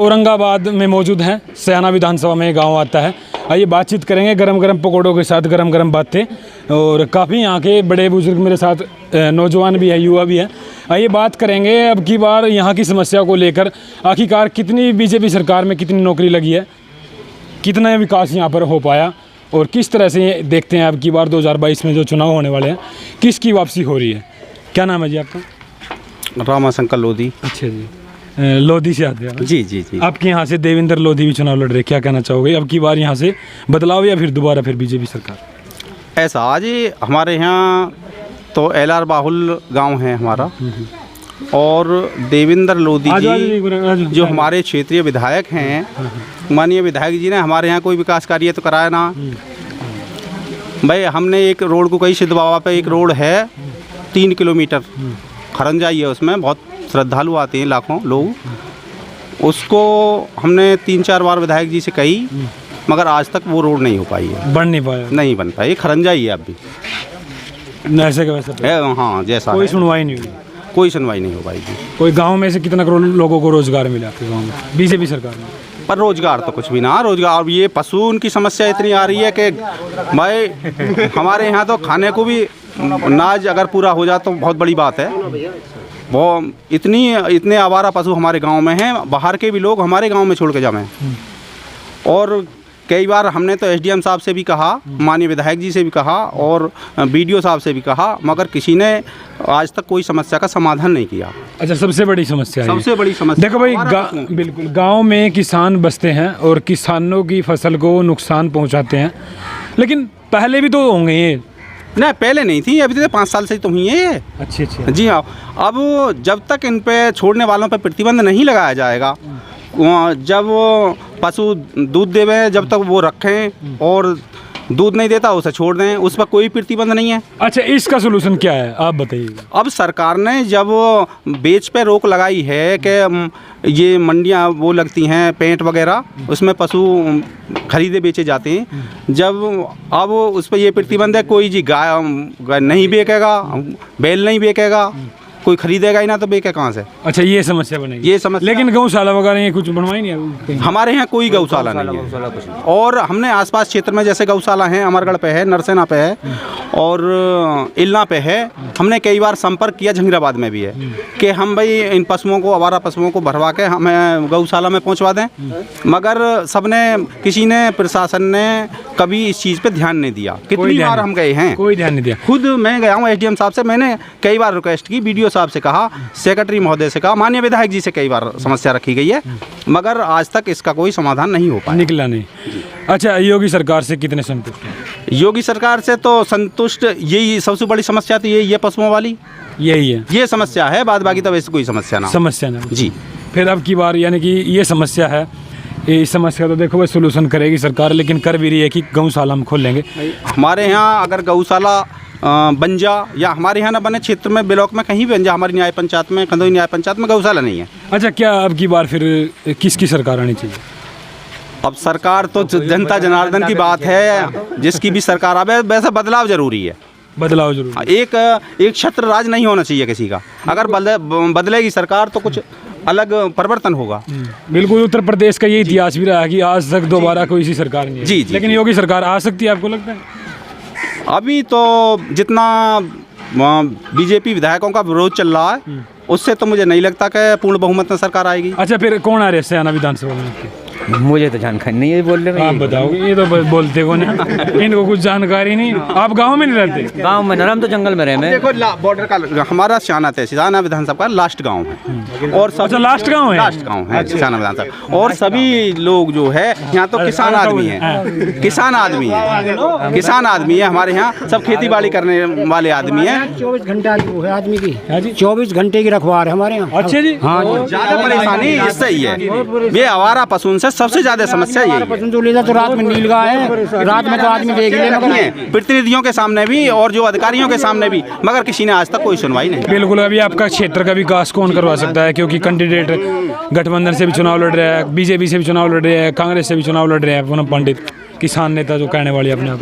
औरंगाबाद में मौजूद हैं, सयाना विधानसभा में गांव आता है। आइए बातचीत करेंगे गरम गरम पकौड़ों के साथ, गरम गरम बातें। और काफ़ी यहाँ के बड़े बुजुर्ग मेरे साथ, नौजवान भी है, युवा भी है। आइए बात करेंगे अब की बार यहाँ की समस्या को लेकर। आखिरकार कितनी बीजेपी सरकार में कितनी नौकरी लगी है, कितना विकास यहाँ पर हो पाया, और किस तरह से ये देखते हैं अब की बार 2022 में जो चुनाव होने वाले हैं, किसकी वापसी हो रही है। क्या नाम है जी आपका? रामाशंकर लोधी। अच्छा जी, लोधी से आते हैं? जी जी जी। आपके यहाँ से देवेंद्र लोधी भी चुनाव लड़ रहे, क्या कहना चाहोगे? अब की बार यहाँ से बदलाव या फिर दोबारा फिर बीजेपी सरकार? ऐसा आज हमारे यहाँ तो LR बाहुल गांव है हमारा, और देवेंद्र लोधी जी जो हमारे क्षेत्रीय विधायक हैं, माननीय विधायक जी ने हमारे यहाँ कोई विकास कार्य तो कराया ना भाई। हमने एक रोड को कही, सिद्ध बाबा पे एक रोड है 3 किलोमीटर खरंजाई है, उसमें बहुत श्रद्धालु आते हैं, लाखों लोग। उसको हमने 3-4 बार विधायक जी से कही, मगर आज तक वो रोड नहीं हो पाई है, बन नहीं पाया। नहीं बन पाई, खरंजाई है अब भी ऐसे का वैसा है। हाँ, जैसा कोई सुनवाई नहीं हुई, कोई सुनवाई नहीं हो पाई जी। कोई गांव में से कितना करोड़ लोगों को रोजगार मिला आपके गांव में बीजेपी सरकार में? पर रोजगार तो कुछ भी ना, रोजगार। ये पशु उनकी समस्या इतनी आ रही है कि भाई हमारे यहाँ तो खाने को भी अनाज अगर पूरा हो जाए तो बहुत बड़ी बात है। वो इतने आवारा पशु हमारे गांव में हैं, बाहर के भी लोग हमारे गांव में छोड़ के जाए। और कई बार हमने तो SDM साहब से भी कहा, माननीय विधायक जी से भी कहा, और BDO साहब से भी कहा, मगर किसी ने आज तक कोई समस्या का समाधान नहीं किया। अच्छा, सबसे बड़ी समस्या है, सबसे बड़ी समस्या देखो भाई, बिल्कुल गांव में किसान बसते हैं और किसानों की फसल को नुकसान पहुंचाते हैं, लेकिन पहले भी तो होंगे ये। नहीं, पहले नहीं थी, अभी तो 5 साल से तो हुई है ये। अच्छा। जी हाँ। अब जब तक इन पे छोड़ने वालों पे प्रतिबंध नहीं लगाया जाएगा, जब पशु दूध देवे जब तक वो रखें, और दूध नहीं देता उसे छोड़ दें, उस पर कोई प्रतिबंध नहीं है। अच्छा, इसका सोल्यूशन क्या है आप बताइए? अब सरकार ने जब बेच पे रोक लगाई है कि ये मंडियाँ वो लगती हैं पेंट वगैरह, उसमें पशु खरीदे बेचे जाते हैं, जब अब उस पर ये प्रतिबंध है, कोई जी गाय नहीं बेचेगा, बैल नहीं बेचेगा, कोई खरीदेगा ही ना, तो बेचे कहाँ से? अच्छा, ये समस्या बनेगी, ये समस्या। लेकिन गौशाला वगैरह ये कुछ बनवाई नहीं हमारे यहाँ कोई गौशाला नहीं है। और हमने आसपास क्षेत्र में जैसे गौशाला है, अमरगढ़ पे है, नरसेना पे है, और इलना पे है। हमने कई बार संपर्क किया, जहांगीराबाद में भी है, कि हम भाई इन पशुओं को, आवारा पशुओं को भरवा के हमें गौशाला में पहुँचवा दें, मगर सबने, किसी ने, प्रशासन ने कभी इस चीज़ पे ध्यान नहीं दिया। कितनी बार हम गए हैं, कोई ध्यान नहीं दिया। खुद मैं गया हूँ SDM साहब से, मैंने कई बार रिक्वेस्ट की, BDO साहब से कहा, सेक्रेटरी महोदय से कहा, माननीय विधायक जी से कई बार समस्या रखी गई है, मगर आज तक इसका कोई समाधान नहीं हो पाया, निकला नहीं। अच्छा, योगी सरकार से कितने संतुष्ट हैं? योगी सरकार से तो संतुष्ट, यही सबसे बड़ी समस्या तो यही है, पशुओं वाली यही है, ये समस्या है। बाद बाकी तो वैसे कोई समस्या ना जी। फिर अब की बार यानी कि ये समस्या है, इस समस्या तो देखो भाई सोल्यूशन करेगी सरकार, लेकिन कर भी रही है कि गौशाला हम खोल लेंगे। हमारे यहाँ अगर गौशाला बन जा, या हमारे यहाँ ना बने, क्षेत्र में, ब्लॉक में कहीं भी बन जा, हमारी न्याय पंचायत में, खंदोई न्याय पंचायत में गौशाला नहीं है। अच्छा, क्या अब की बार फिर किसकी सरकार आनी चाहिए? अब सरकार तो जनता जनार्दन की बात है, जिसकी भी सरकार आवे, वैसे बदलाव जरूरी है। बदलाव जरूरी, एक छत्र राज नहीं होना चाहिए किसी का। अगर बदलेगी सरकार तो कुछ अलग परिवर्तन होगा। बिल्कुल, उत्तर प्रदेश का ये इतिहास भी रहा है कि आज तक दोबारा कोई सी सरकार नहीं है। जी, लेकिन योगी सरकार आ सकती है, आपको लगता है? अभी तो जितना BJP विधायकों का विरोध चल रहा है, उससे तो मुझे नहीं लगता कि पूर्ण बहुमत में सरकार आएगी। अच्छा, फिर कौन आ रहे हैं सयाना विधानसभा में? मुझे तो जानकारी नहीं है, बोल रहे आप बताओगे, ये तो बोलते कौन है, इनको कुछ जानकारी नहीं। आप गांव में नहीं रहते? गांव में नरम, तो जंगल में रहे मैं। देखो बॉर्डर का हमारा सयाना तहसील, सयाना विधानसभा का लास्ट गांव है, और अच्छा, लास्ट गांव है? लास्ट गांव है सयाना विधानसभा। और सभी लोग जो है यहाँ तो किसान आदमी है, किसान आदमी है, किसान आदमी है हमारे यहाँ, सब खेती बाड़ी करने वाले आदमी है। 24 घंटा वो है आदमी की, 24 घंटे की रखवार है हमारे यहाँ। अच्छा जी, हाँ जी। ज्यादा परेशानी इससे ही है, ये आवारा पशु से सबसे ज्यादा समस्या यही है। पसंद जो लेता तो रात में नील गाय है, रात में तो आदमी देख ले, मगर प्रतिनिधियों के सामने भी और जो अधिकारियों के सामने भी, मगर किसी ने आज तक कोई सुनवाई नहीं। बिल्कुल, अभी आपका क्षेत्र का विकास कौन करवा सकता है? क्योंकि कैंडिडेट गठबंधन से भी चुनाव लड़ रहे हैं, BJP से भी चुनाव लड़ रहे हैं, कांग्रेस से भी चुनाव लड़ रहे हैं, पूनम पंडित। किसान नेता जो कहने वाली अपने आप?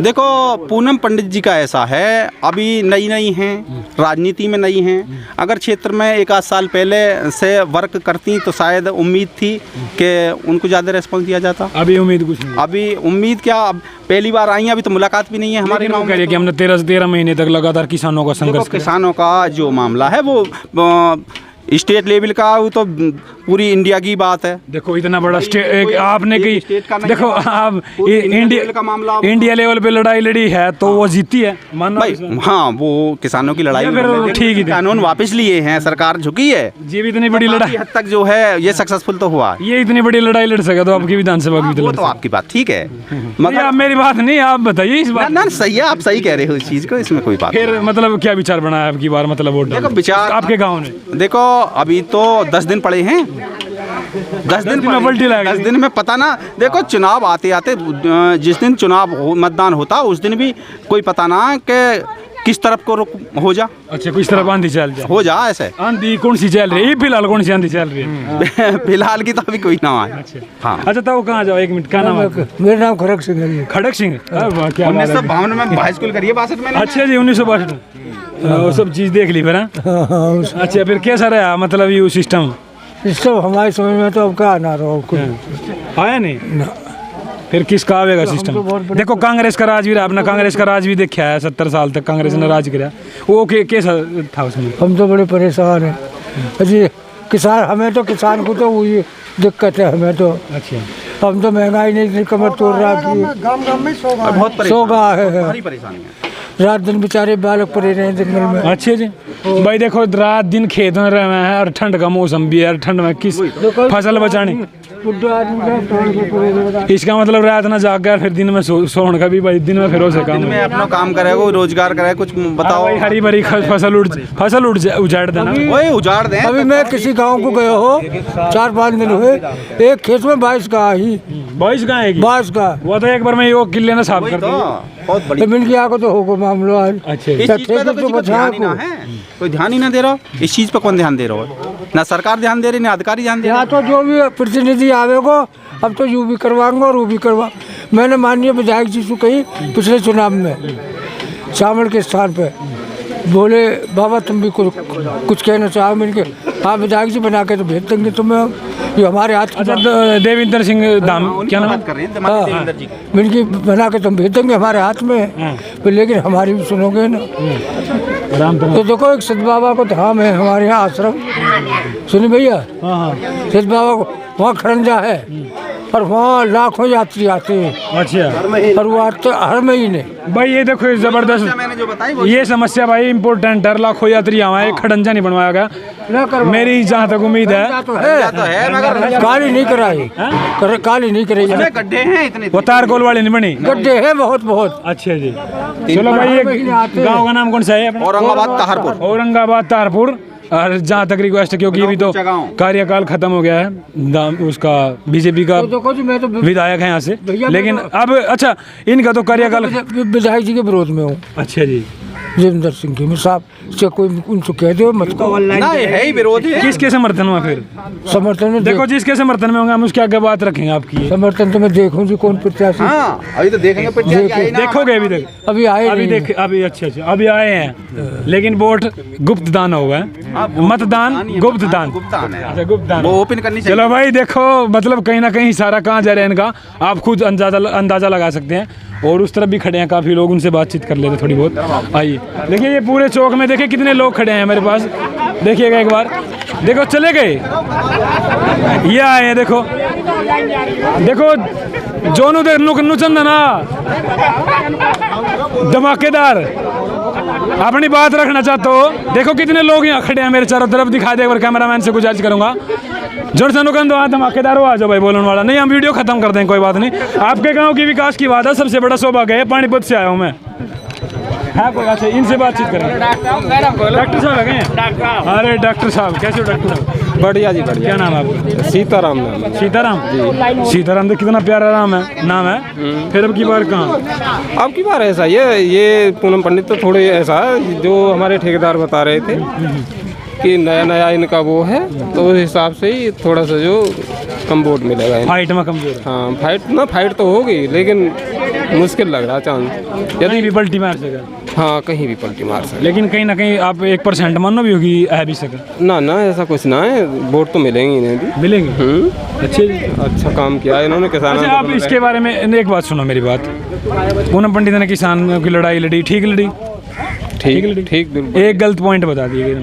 देखो पूनम पंडित जी का ऐसा है, अभी नई हैं, राजनीति में नई हैं। अगर क्षेत्र में एक आध साल पहले से वर्क करती तो शायद उम्मीद थी कि उनको ज़्यादा रिस्पॉन्स दिया जाता। अभी उम्मीद कुछ नहीं। अभी उम्मीद क्या, अब पहली बार आई हैं, अभी तो मुलाकात भी नहीं है हमारे गाँव में। कि हमने 13 महीने तक लगातार किसानों का देखो, संघर्ष किया। किसानों का जो मामला है वो स्टेट लेवल का, वो तो पूरी इंडिया की बात है। देखो इतना बड़ा स्टेट आपने की, स्टेट का नहीं देखो है, आप पूरी इंडिया लेवल का मामला आप- इंडिया लेवल पे लड़ाई लड़ी है तो वो जीती है, मानो भाई हाँ, वो किसानों की लड़ाई या में फिर लेकिन ठीक ही थी। कानून वापस लिए हैं, सरकार झुकी है, ये भी इतनी बड़ी लड़ाई, काफी हद तक जो है ये सक्सेसफुल तो हुआ है। ये इतनी बड़ी लड़ाई लड़ सका तो आपकी विधानसभा की भी वो लड़ तो सका। आपकी बात ठीक है, ये मगर आप मेरी बात नहीं, आप बताइए इस बात। ना सही है, आप सही कह रहे हो इस चीज़ को, इसमें कोई बात नहीं। फिर मतलब क्या विचार बना है आपकी बार, मतलब वोट देखो डालने? विचार आपके गाँव ने देखो अभी तो 10 दिन पड़े हैं, 10 दिन में पलटी लाएगी। 10 दिन में पता ना, देखो चुनाव आते आते जिस दिन मतदान होता उस दिन भी कोई पता ना कि किस तरफ को रुख हो जा, अच्छा कुछ तरफ आंधी चल जाए, हो जा ऐसे। आंधी कौन सी चल रही है फिलहाल, कौन सी आंधी चल रही है? फिलहाल की तो अभी कोई ना आए। हाँ, अच्छा तो कहाँ जाओ, एक मिनट, क्या नाम है आपका? मेरा नाम खड़क सिंह है। खड़क सिंह, क्या बात है। 1952 में हाई स्कूल करिए, 62 में। अच्छा जी 1962 वो सब चीज देख ली फिर, हाँ? अच्छा फिर कैसा रहा मतलब ये सिस्टम? सिस्टम हमारे समझ में तो अब क्या आना रहा कुछ आया नहीं फिर किसका आवेगा सिस्टम? देखो कांग्रेस का राज भी रहा, अपना कांग्रेस का राज भी देखा है, 70 साल तक कांग्रेस ने राज किया, वो कैसा था उसमें? हम तो बड़े परेशान हैं अजी, किसान, हमें तो किसान को तो वही दिक्कत है हमें तो। अच्छा हम तो महंगाई नहीं इतनी कमर तोड़ रहा कि बहुत सोगा है, भारी परेशानी है। रात दिन बेचारे बालक पड़े रहे जंगल में। अच्छे जी भाई, देखो रात दिन खेत में रहे हैं और ठंड का मौसम भी है, ठंड में किस फसल बचानी, इसका मतलब रात ना जाग कर फिर दिन में सोने का भी, भाई दिन में फिर हो सका दिन में अपना काम करे, कोई रोजगार करे, कुछ बताओ। भाई हरी भरी फसल उजाड़ देना। वही उजाड़ दें। अभी मैं किसी गांव को गया हो 4-5 दिन हुए, एक खेत में 22 का ही 22 का है 22 का, वो तो एक बार में वो किले ना साफ वही कर तो दिया। बहुत बड़ी मिल गया को तो होगा मामला आज। अच्छा इस चीज पे तो किसी को ध्यान ही ना है, कोई ध्यान ही ना दे रहा। इस चीज पे कौन ध्यान दे रहा है? ना सरकार ध्यान दे रही, ना अधिकारी ध्यान दे रहे। यहाँ तो जो भी प्रतिनिधि आवेगो अब तो यू भी करवाऊंगा और वो भी करवा। मैंने माननीय विधायक जी से कही पिछले चुनाव में शामल के स्थान पे, बोले बाबा तुम भी कुछ कहना चाहो? मैंने कहा हाँ विधायक जी बना के तो भेज देंगे तुम्हें, ये हमारे हाथ की अच्छा बात। देवेंद्र सिंह दाम क्या नाम है? बात कर रहे हैं हमारे देवेंद्र जी। मैंने कहा बना के तुम भेज देंगे, हमारे हाथ में है, पर लेकिन हमारी भी सुनोगे ना। तो देखो एक सिद्ध बाबा को धाम है हमारे यहाँ आश्रम, सुनिए भैया, सिद्ध बाबा को वहाँ खरंजा है और वहाँ लाखों यात्री आते हैं। अच्छा और वो आते हर महीने। भाई ये देखो ये जबरदस्त, मैंने जो बताई ये समस्या भाई इम्पोर्टेंट है, लाखों यात्री आए, खड़ंजा नहीं बनवाया गया। मेरी जहाँ तक उम्मीद है तो है मगर काली नहीं कराई, काली नहीं कराई, गड्ढे हैं इतने। वो तारकोल वाली नहीं बनी। गड्ढे हैं बहुत बहुत। अच्छा जी चलो भाई, ये गांव का नाम कौन सा है अपना? औरंगाबाद ताहरपुर। औरंगाबाद तारपुर। और जहाँ तक रिक्वेस्ट है, क्योंकि अभी तो कार्यकाल खत्म हो गया है उसका, बीजेपी का देखो जी मैं तो विधायक है यहाँ से, लेकिन अब अच्छा इनका तो कार्यकाल। विधायक जी के विरोध में हूँ। अच्छा जी देवेंद्र सिंह की मैं साहब से कोई उनसे कह दो मत को। ना ये है ही विरोध है। किसके समर्थन में? फिर समर्थन में देखो जिसके समर्थन में होंगे हम उसकी आगे बात रखेंगे आपकी। समर्थन तो मैं देखूं जी कौन प्रत्याशी। हाँ अभी तो देखेंगे, देखोगे अभी तक? अभी आए अभी नहीं। देख अभी अच्छा अभी आए हैं, लेकिन वोट गुप्त दान होगा, मतदान गुप्त दान। अच्छा गुप्त दान वो ओपन करनी चाहिए। चलो भाई देखो मतलब कहीं ना कहीं सारा कहाँ जा रहा है इनका, आप खुद अंदाजा लगा सकते हैं। और उस तरफ भी खड़े हैं काफ़ी लोग, उनसे बातचीत कर लेते थोड़ी बहुत। आइए देखिए ये पूरे चौक में देखिए कितने लोग खड़े हैं मेरे पास, देखिएगा एक बार। देखो चले गए, ये आए हैं, देखो देखो जोनू देख नुचंदना धमाकेदार अपनी बात रखना चाहते हो। देखो कितने लोग यहाँ खड़े हैं मेरे चारों तरफ, दिखा दे एक बार, कैमरामैन से गुजारिश करूंगा। जोर से नुकन दो, धमाकेदार हो, आ जाओ भाई बोलने वाला नहीं, हम वीडियो खत्म कर दें कोई बात नहीं। आपके गांव की विकास की बात है, सबसे बड़ा सौभाग्य है, पानीपत से आया हूँ मैं। हाँ कोई अच्छा इनसे बातचीत करें। डॉक्टर साहब है क्या? अरे डॉक्टर साहब कैसे हो डॉक्टर साहब? बढ़िया जी बढ़िया। क्या नाम है आपका? सीताराम नाम। सीताराम जी। सीताराम तो कितना प्यारा नाम है। फिर अब की बार कहाँ? अब की बार ऐसा ये पूनम पंडित तो थोड़े ऐसा है जो हमारे ठेकेदार बता रहे थे कि नया नया इनका वो है, तो उस हिसाब से ही थोड़ा सा जो कम वोट मिलेगा इनको। फाइट में कमजोर है। हाँ फाइट तो होगी, लेकिन मुश्किल लग रहा चांस। यदि भी पलटी मार सके, हाँ कहीं भी पलटी मार सकते। लेकिन कहीं ना कहीं आप 1% मानो भी होगी आ भी सके। ना ऐसा कुछ ना है, वोट तो मिलेंगे इन्हें भी। मिलेंगे। अच्छे अच्छा काम किया इन्होंने किसानों अच्छा, आप इसके बारे में एक बात सुनो मेरी बात। पूनम पंडित ने किसानों की लड़ाई लड़ी, ठीक लड़ी? ठीक बिल्कुल। एक गलत पॉइंट बता दिए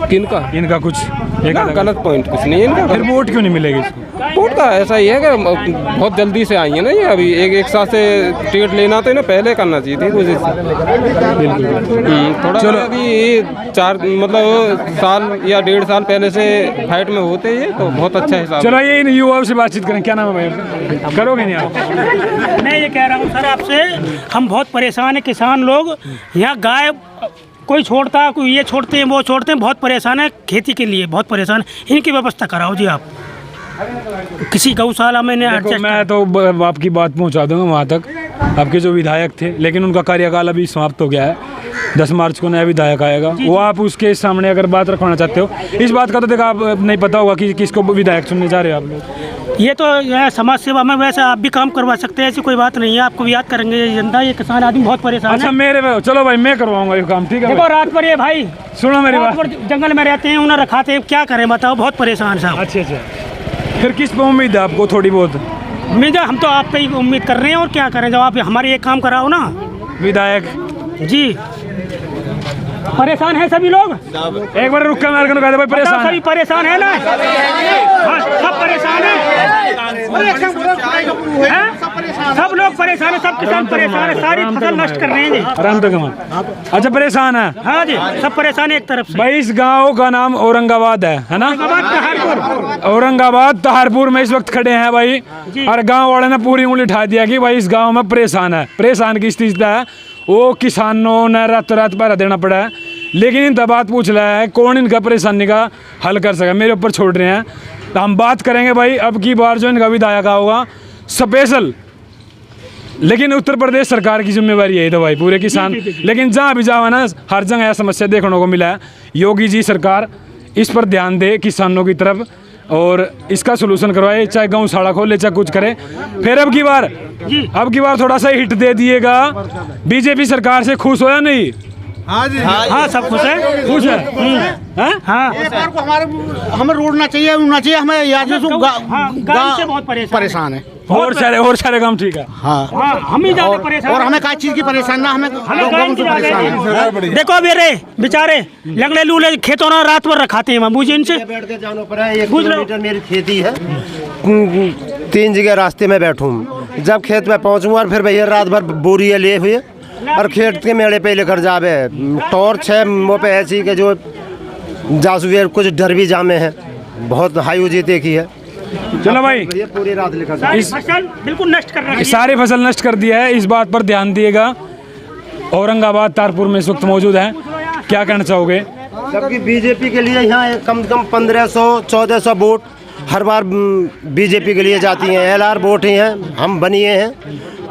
किनका? इनका कुछ एक ना, गलत पॉइंट कुछ नहीं है इनका। फिर वोट क्यों नहीं मिलेगी इसको? वोट का ऐसा ही है कि बहुत जल्दी से आई है ना ये, अभी एक साल से टिकट लेना तो इन्हें पहले करना चाहिए थी कुछ। थोड़ा चलो अभी ये 4 मतलब साल या 1.5 साल पहले से फाइट में होते हैं तो बहुत अच्छा हिसाब। चलो ये इन युवाओं से बातचीत करें। क्या नाम है भाई? करोगे नहीं आप? मैं ये कह रहा हूँ सर आपसे, हम बहुत परेशान हैं किसान लोग। यहाँ गाय कोई छोड़ता है, कोई ये छोड़ते हैं, वो छोड़ते हैं, बहुत परेशान है खेती के लिए, बहुत परेशान है। इनकी व्यवस्था कराओ जी आप, किसी गौशाला में देखो, मैं तो आपकी बात पहुंचा दूंगा वहाँ तक। आपके जो विधायक थे, लेकिन उनका कार्यकाल अभी समाप्त हो गया है। 10 मार्च को नया विधायक आएगा, वो आप उसके सामने अगर बात रखवाना चाहते हो, इस बात का तो देखो आप नहीं पता होगा कि किसको विधायक चुनने जा रहे हो आप लोग। ये तो समाज सेवा में वैसे आप भी काम करवा सकते हैं, ऐसी कोई बात नहीं है। आपको भी याद करेंगे ये जनता, ये किसान आदमी बहुत परेशान अच्छा है। मेरे चलो भाई, मैं करवाऊंगा ये काम, ठीक है? देखो रात पर ये भाई सुनो मेरी रात बात। पर जंगल में रहते हैं, उन्हें रखाते हैं, क्या करें बताओ, बहुत परेशान साहब। अच्छा, फिर किस पे उम्मीद है आपको थोड़ी बहुत? उम्मीद है, हम तो आप पे ही उम्मीद कर रहे हैं, और क्या करें, जब आप हमारे एक काम कराओ ना। विधायक जी परेशान है सभी लोग। एक बार रुक कर मार कर भाई परेशान सभी परेशान है ना। हाँ, सब परेशान है, सब लोग परेशान है, सब किसान परेशान है, सारी फसल नष्ट कर रहे हैं जी। आराम तो कमा। अच्छा परेशान है? हाँ जी, सब परेशान है एक तरफ से। भाई इस गांव का नाम औरंगाबाद है ना? औरंगाबाद तहारपुर में इस वक्त खड़े हैं भाई, और गांव वाले ने पूरी उंगली उठा दिया कि भाई इस गांव में परेशान है। परेशान की स्थिति है, वो किसानों ने रात रात पहरा देना पड़ा है। लेकिन इनका बात पूछ रहा है कौन इनका परेशानी का हल कर सके, मेरे ऊपर छोड़ रहे हैं। तो हम बात करेंगे भाई अब की बार जो इनका विधायक होगा स्पेशल, लेकिन उत्तर प्रदेश सरकार की जिम्मेवारी है तो भाई पूरे किसान। लेकिन जहाँ भी जाओ ना, हर जगह यह समस्या देखने को मिला है। योगी जी सरकार इस पर ध्यान दे किसानों की तरफ, और इसका सोल्यूशन करवाए, चाहे गौशाला खोले चाहे कुछ करे। फिर अब की बार थोड़ा सा हिट दे दिएगा। बीजेपी सरकार से खुश हो या नहीं? हाँ जी, हाँ सब खुश है, खुश है। हाँ एक बार को हमें रोडना चाहिए, हमें याद से बहुत परेशान है। और सारे काम ठीक है। हाँ हम ही ज्यादा परेशान, और हमें क्या चीज की परेशान ना, हमें गाँव से परेशान है। देखो मेरे बेचारे लगले लूले खेतों ना रात भर रखाते हैं, बूझे इनसे। बैठ के जाना पड़ा है, 1 किलोमीटर मेरी खेती है, 3 जगह रास्ते में बैठूं। जब खेत में पहुंचूं और फिर भैया रात भर बोरियाँ लिए हुए और खेत के मेले पे लेकर जावे। टॉर्च है वो पे ऐसी के जो जासुए कुछ डर भी जामे हैं, बहुत हाई जीते की है। चलो भाई, पूरी रात लेकर फसल बिल्कुल नष्ट कर रही है, सारी फसल नष्ट कर दिया है। इस बात पर ध्यान दिएगा। औरंगाबाद तारपुर में इस वक्त मौजूद है, क्या कहना चाहोगे? जबकि बीजेपी के लिए यहाँ कम से कम 1500-1400 वोट हर बार बीजेपी के लिए जाती हैं। LR वोट ही हैं, हम बनिए हैं,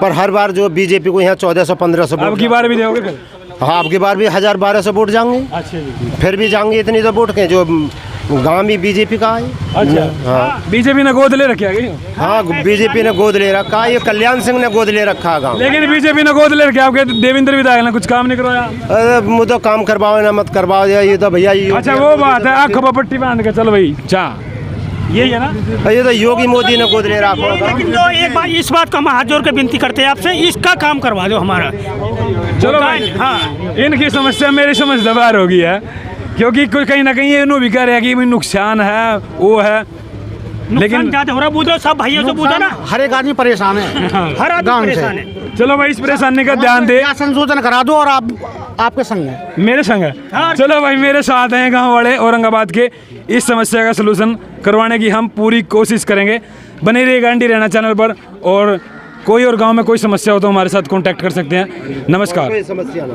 पर हर बार जो बीजेपी को यहाँ 1400-1500 वोट। अब की बार भी दोगे फिर? हाँ, अब की बार भी 1000-1200 वोट जाएंगे। अच्छा जी, फिर भी जाएंगे इतनी तो वोट के जो गांव भी बीजेपी का है। अच्छा हाँ, बीजेपी ने गोद ले रखा है। हाँ बीजेपी ने गोद ले रखा, ये कल्याण सिंह ने गोद ले रखा है गाँव। लेकिन बीजेपी ने गोद ले रखा, आपके देवेंद्र विधायक ने कुछ काम नहीं करवाया। अरे मुझे तो काम करवाओ ना मत करवाओ, ये तो भैया ये अच्छा वो बात है, आँखों पर पट्टी बांध के चलो भाई चा, यही है ना? ये तो योगी मोदी ने गोद ले रखा। लेकिन जो एक बात, इस बात को हम हाथ जोड़ के विनती करते हैं आपसे, इसका काम करवा दो हमारा। चलो भाई, हाँ इनकी समस्या मेरी समझ से बाहर हो गई है, क्योंकि कोई कहीं ना कहीं ये भी कह रहे हैं कि भाई नुकसान है वो है, लेकिन ज्यादा हो रहा बूझो, सब भाइयों से बूझो ना, हर एक आदमी परेशान है, हर आदमी गाँव से। परेशान है। चलो भाई इस परेशानी का ध्यान दे, क्या संशोधन करा दो, और आपके संग है, मेरे संग है। चलो भाई मेरे साथ हैं गांव वाले औरंगाबाद के, इस समस्या का सलूशन करवाने की हम पूरी कोशिश करेंगे। बने रहिएगा एनडी रैना चैनल पर, और कोई और गांव में कोई समस्या हो तो हमारे साथ कांटेक्ट कर सकते हैं। नमस्कार। कोई समस्या ना।